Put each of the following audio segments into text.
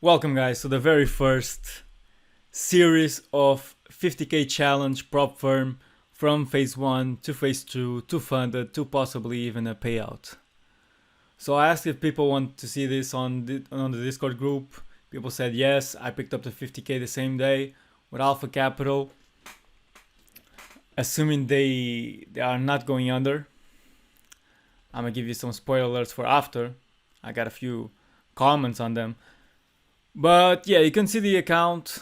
Welcome guys to the very first series of 50k challenge prop firm from phase 1 to phase 2 to funded to possibly even a payout. So I asked if people want to see this on the Discord group. People said yes. I picked up the 50k the same day with Alpha Capital, assuming they are not going under. I'm gonna give you some spoiler alerts for after. I got a few comments on them. But yeah, you can see the account,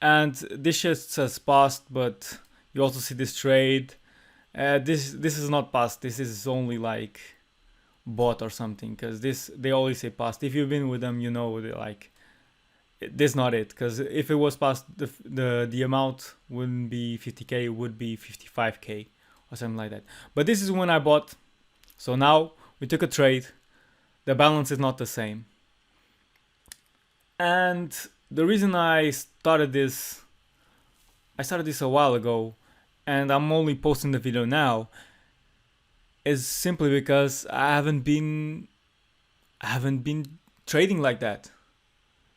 and this just says passed, but you also see this trade. This is not passed. This is only like bought or something, because they always say passed. If you've been with them, you know like this is not it. Because if it was passed, the amount wouldn't be 50k, it would be 55k or something like that. But this is when I bought. So now we took a trade. The balance is not the same. And the reason I started this a while ago, and I'm only posting the video now, is simply because I haven't been trading like that.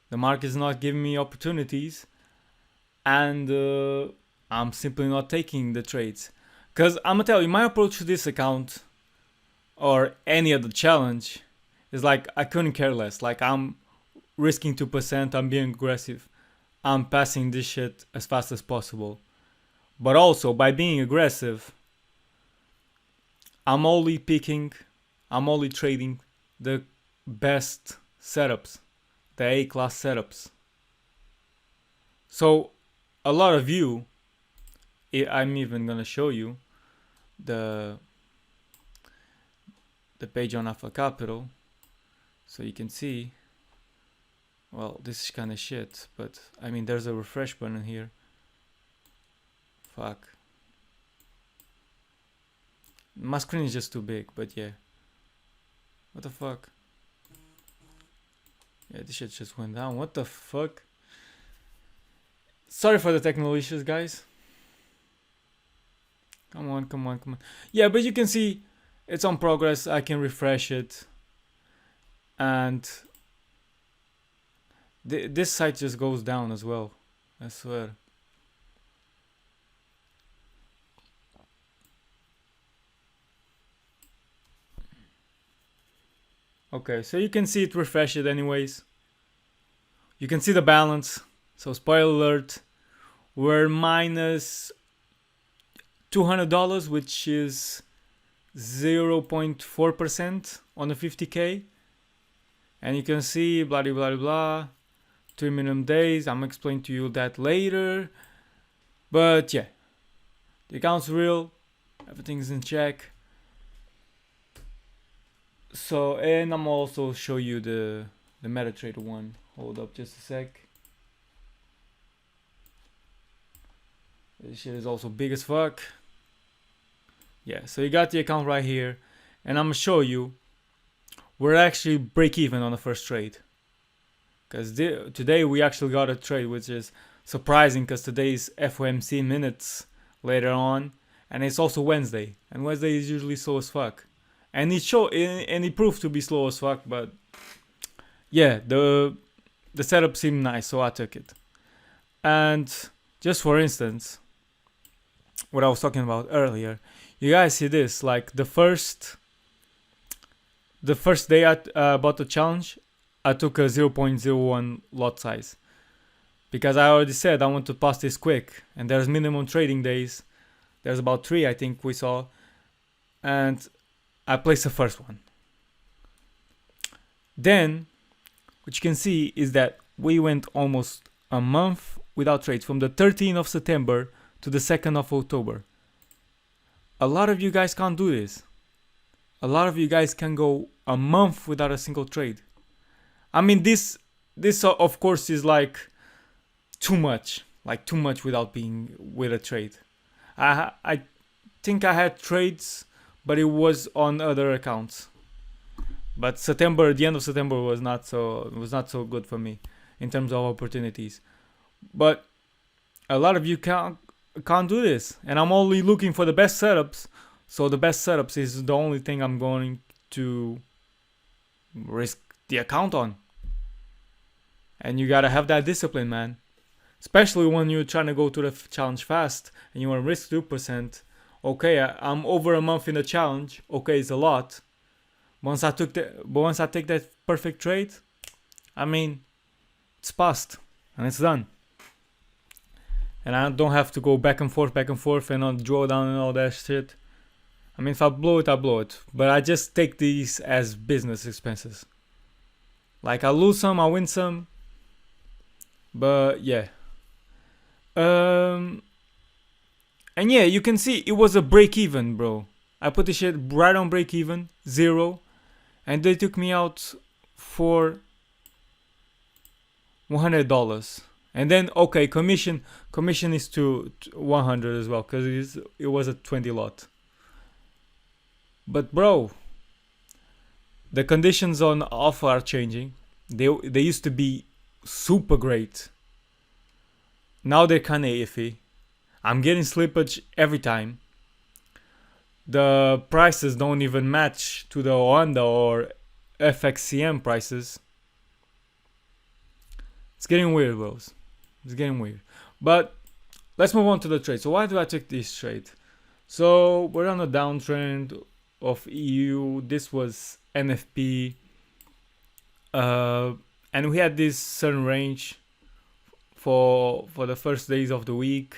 The market is not giving me opportunities, and I'm simply not taking the trades. Cause I'm gonna tell you, my approach to this account or any other challenge is like I couldn't care less. Like I'm risking 2%, I'm being aggressive. I'm passing this shit as fast as possible. But also, by being aggressive, I'm only trading the best setups, the A-class setups. So, a lot of you, I'm even gonna show you the page on Alpha Capital, so you can see. Well, this is kind of shit, but I mean, there's a refresh button here. Fuck. My screen is just too big, but yeah. What the fuck? Yeah, this shit just went down. What the fuck? Sorry for the technical issues, guys. Come on. Yeah, but you can see it's on progress. I can refresh it. And this site just goes down as well, I swear. Okay, so you can see it refresh it anyways. You can see the balance. So spoiler alert, we're minus $200, which is 0.4% on the 50k. And you can see blah blah blah blah. 3 minimum days. I'm explaining to you that later. But yeah, the account's real. Everything's in check. So, and I'm also show you the MetaTrader one. Hold up just a sec. This shit is also big as fuck. Yeah, so you got the account right here. And I'm gonna show you we're actually break even on the first trade. Because today we actually got a trade, which is surprising because today is FOMC minutes later on, and it's also Wednesday, and Wednesday is usually slow as fuck, and it proved to be slow as fuck. But yeah, the setup seemed nice, so I took it. And just for instance, what I was talking about earlier, you guys see this, like the first day I bought the challenge, I took a 0.01 lot size because I already said I want to pass this quick, and there's minimum trading days. There's about 3, I think we saw, and I placed the first one. Then what you can see is that we went almost a month without trades, from the 13th of September to the 2nd of October. A lot of you guys can't do this. A lot of you guys can go a month without a single trade. I mean, this of course is like too much without being with a trade. I think I had trades, but it was on other accounts. But the end of September was not so good for me in terms of opportunities. But a lot of you can't do this, and I'm only looking for the best setups. So the best setups is the only thing I'm going to risk the account on. And you gotta have that discipline, man. Especially when you're trying to go to the challenge fast and you want to risk 2%. Okay, I'm over a month in the challenge. Okay, it's a lot. Once I take that perfect trade, I mean, it's passed and it's done. And I don't have to go back and forth and on drawdown and all that shit. I mean, if I blow it, I blow it. But I just take these as business expenses. Like, I lose some, I win some. But yeah. And yeah, you can see it was a break even, bro. I put the shit right on break even, 0. And they took me out for $100. And then, okay, commission is to 100 as well, because it was a 20 lot. But bro, the conditions on alpha are changing. They used to be super great. Now they're kind of iffy. I'm getting slippage every time. The prices don't even match to the Oanda or FXCM prices. It's getting weird, bros. It's getting weird. But let's move on to the trade. So why do I take this trade? So we're on a downtrend of EU. This was NFP. And we had this certain range for the first days of the week.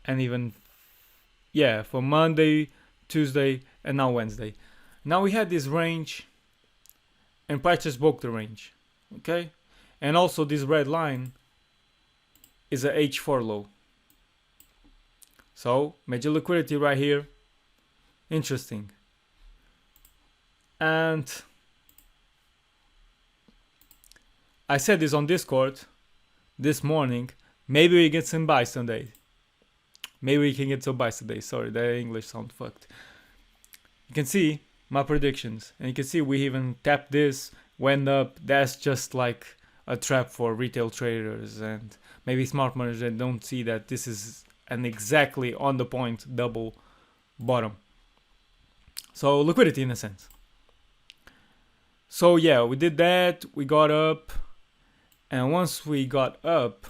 And even, yeah, for Monday, Tuesday, and now Wednesday. Now we had this range, and prices broke the range, okay? And also this red line is a H4 low. So, major liquidity right here. Interesting. And I said this on Discord this morning. Maybe we get some buys today. Maybe we can get some buys today. Sorry, the English sound fucked. You can see my predictions. And you can see we even tapped this, went up. That's just like a trap for retail traders and maybe smart money that don't see that this is an exactly on the point double bottom. So liquidity in a sense. So yeah, we did that. We got up. And once we got up,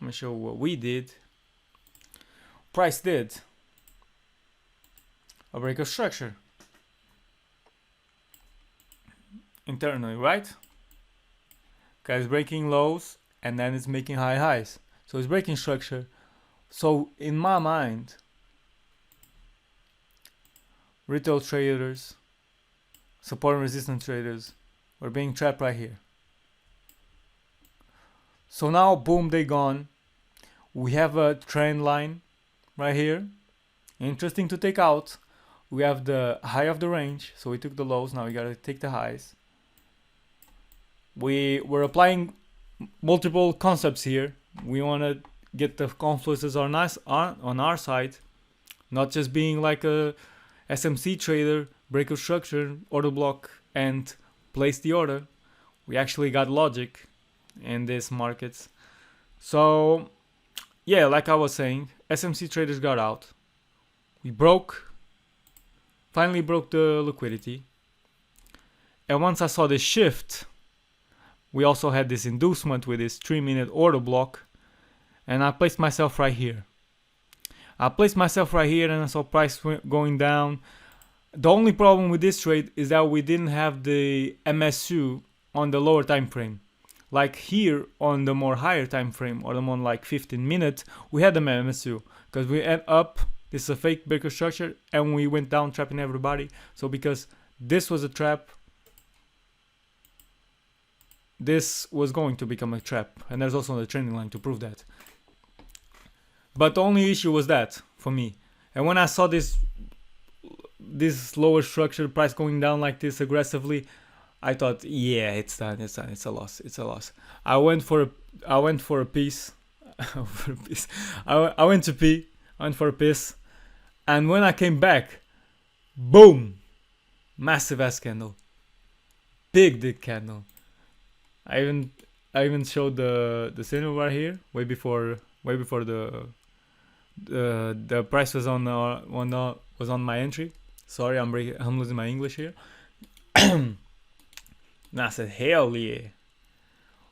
I'm gonna show what we did. Price did a break of structure internally, right? Guys, breaking lows and then it's making high highs. So it's breaking structure. So in my mind, retail traders, support and resistance traders were being trapped right here. So now, boom, they gone. We have a trend line right here. Interesting to take out. We have the high of the range. So we took the lows. Now we gotta take the highs. We were applying multiple concepts here. We wanna get the confluences on our side. Not just being like a SMC trader, break of structure, order block, and place the order. We actually got logic in these markets. So yeah, like I was saying, SMC traders got out. We finally broke the liquidity. And once I saw this shift, we also had this inducement with this 3-minute order block. And I placed myself right here. And I saw price going down. The only problem with this trade is that we didn't have the MSU on the lower time frame. Like here on the more higher time frame or the more like 15 minutes, we had the MSU because we end up, this is a fake breaker structure, and we went down trapping everybody. So because this was a trap, this was going to become a trap, and there's also the trending line to prove that. But the only issue was that for me. And when I saw this lower structure price going down like this aggressively, I thought, yeah, it's done. It's a loss. I went for a piece. I went to P. I went for a piece. And when I came back, boom, massive ass candle, big dick candle. I even showed the signal right here, way before the price was on my entry. Sorry, I'm losing my English here. And I said, hell yeah.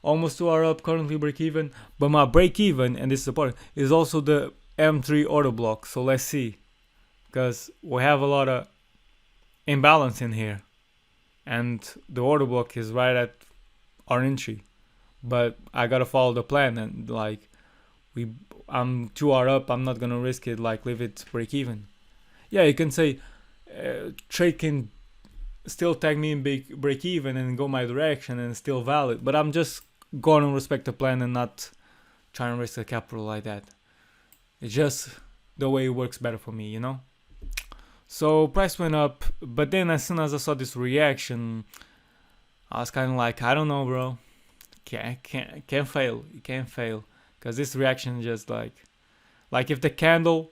Almost 2 hour up, currently break even. But my break even, and this is the part, is also the M3 order block. So let's see. Because we have a lot of imbalance in here. And the order block is right at our entry. But I gotta follow the plan, and like I'm 2 hour up, I'm not gonna risk it, like leave it break even. Yeah, you can say trade can still tag me in big break even and go my direction and still valid, but I'm just going to respect the plan and not trying to risk the capital like that. It's just the way it works better for me, you know. So price went up, but then as soon as I saw this reaction, I was kind of like, I don't know, bro. Can't fail. You can't fail, because this reaction just like if the candle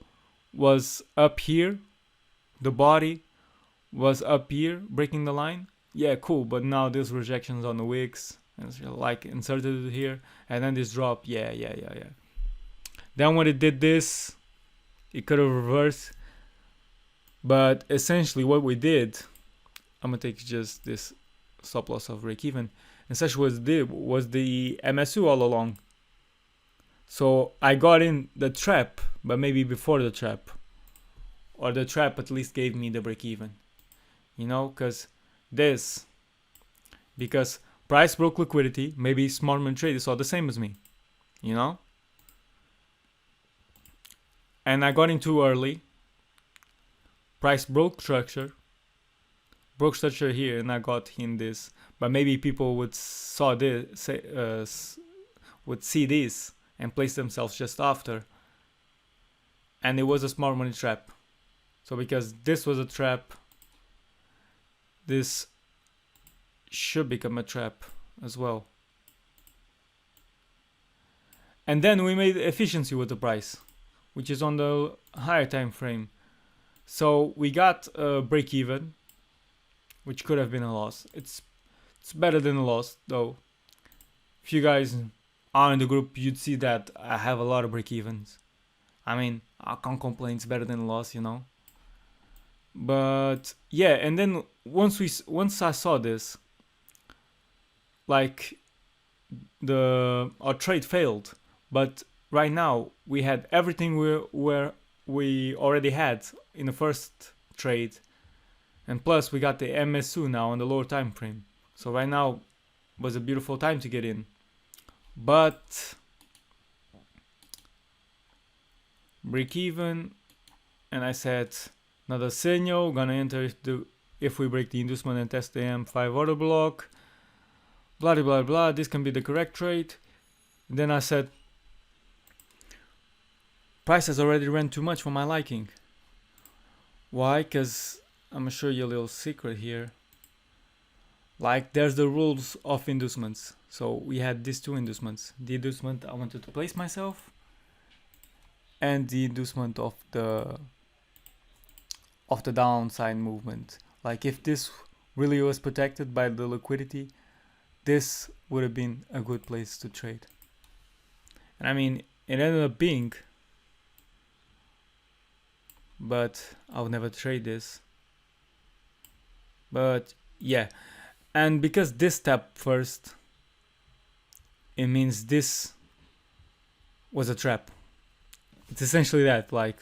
was up here, the body was up here breaking the line, yeah, cool. But now this rejections on the wicks and it's like inserted here, and then this drop, yeah. Then when it did this, it could have reversed, but essentially what we did, I'm gonna take just this stop loss of break even. Essentially what it did was the MSU all along. So I got in the trap, but maybe before the trap, or the trap at least gave me the break even, you know, because price broke liquidity. Maybe smart man traders saw the same as me, you know, and I got in too early. Price broke structure here, and I got in this. But maybe people would see this and place themselves just after, and it was a smart money trap. So because this was a trap, this should become a trap as well. And then we made efficiency with the price, which is on the higher time frame. So we got a break even, which could have been a loss. It's better than a loss though. If you guys are in the group, you'd see that I have a lot of break evens. I mean, I can't complain. It's better than a loss, you know. But yeah, and then once I saw this, like our trade failed, but right now we had everything we already had in the first trade, and plus we got the MSU now on the lower time frame. So right now was a beautiful time to get in. But break even, and I said another signal, gonna enter if we break the inducement and test the M5 order block, blah blah blah, this can be the correct trade. And then I said price has already ran too much for my liking. Why? Because I'm gonna show you a little secret here. Like, there's the rules of inducements. So we had these two inducements. The inducement I wanted to place myself, and the inducement of the downside movement. Like, if this really was protected by the liquidity, this would have been a good place to trade. And I mean, it ended up being, but I would never trade this. But yeah, and because this tapped first, it means this was a trap. It's essentially that, like,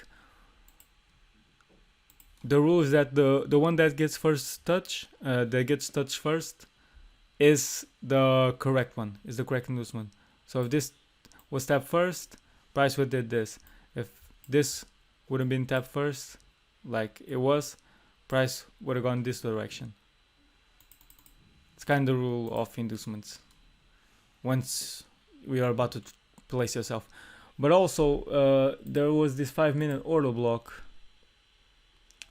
the rule is that the one that gets touched first is the correct one, is the correct inducement. So if this was tapped first, price would did this. If this would have been tapped first, like it was, price would have gone this direction. It's kind of the rule of inducements once we are about to place yourself. But also there was this 5-minute order block,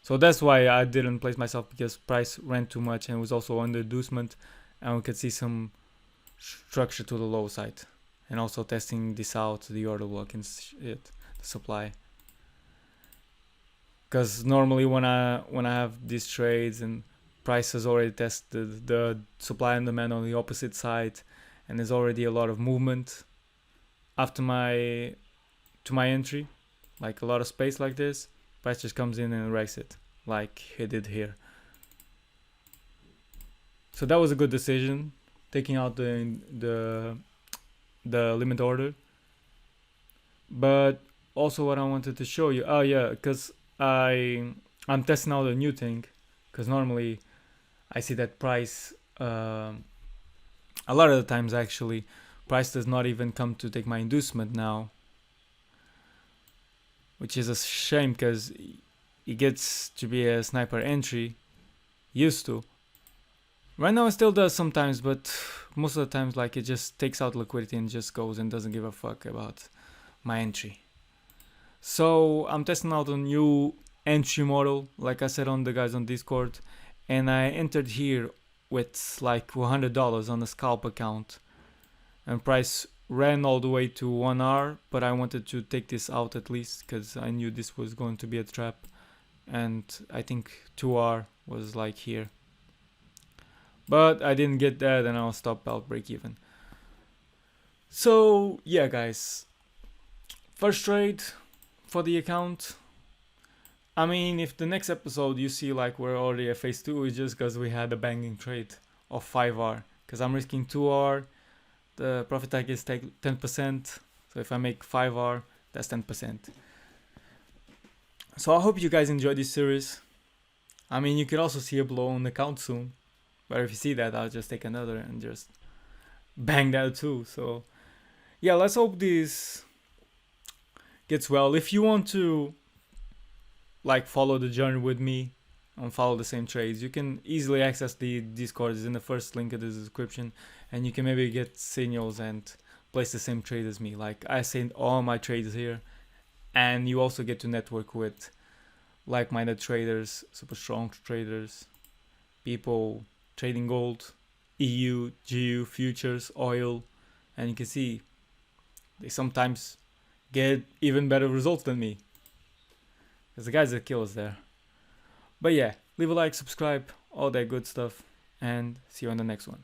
so that's why I didn't place myself, because price ran too much and was also under inducement, and we could see some structure to the low side, and also testing this out, the order block and the supply. Because normally when I have these trades and price has already tested the supply and demand on the opposite side, and there's already a lot of movement after my entry, like a lot of space like this, price just comes in and wrecks it, like he did here. So that was a good decision, taking out the limit order. But also what I wanted to show you, oh yeah, because I'm testing out a new thing, because normally I see that price, a lot of the times actually, price does not even come to take my inducement now, which is a shame because it gets to be a sniper entry, used to. Right now it still does sometimes, but most of the times like it just takes out liquidity and just goes and doesn't give a fuck about my entry. So I'm testing out a new entry model, like I said on the guys on Discord, and I entered here with like $100 on a scalp account, and price ran all the way to 1 hour, but I wanted to take this out at least because I knew this was going to be a trap, and I think 2 hour was like here, but I didn't get that and I'll stop out break even. So yeah guys, first trade for the account. I mean, if the next episode you see like we're already at phase 2, it's just because we had a banging trade of 5R, because I'm risking 2R, the profit tag is 10%, so if I make 5R, that's 10%. So I hope you guys enjoyed this series. I mean, you could also see a blow on the account soon, but if you see that, I'll just take another and just bang that too. So yeah, let's hope this gets well. If you want to like follow the journey with me and follow the same trades, you can easily access the Discord. Is in the first link in the description, and you can maybe get signals and place the same trade as me. Like I send all my trades here, and you also get to network with like-minded traders, super strong traders, people trading gold, EU, GU, futures, oil, and you can see they sometimes get even better results than me, because the guys that kill us there. But yeah, leave a like, subscribe, all that good stuff, and see you on the next one.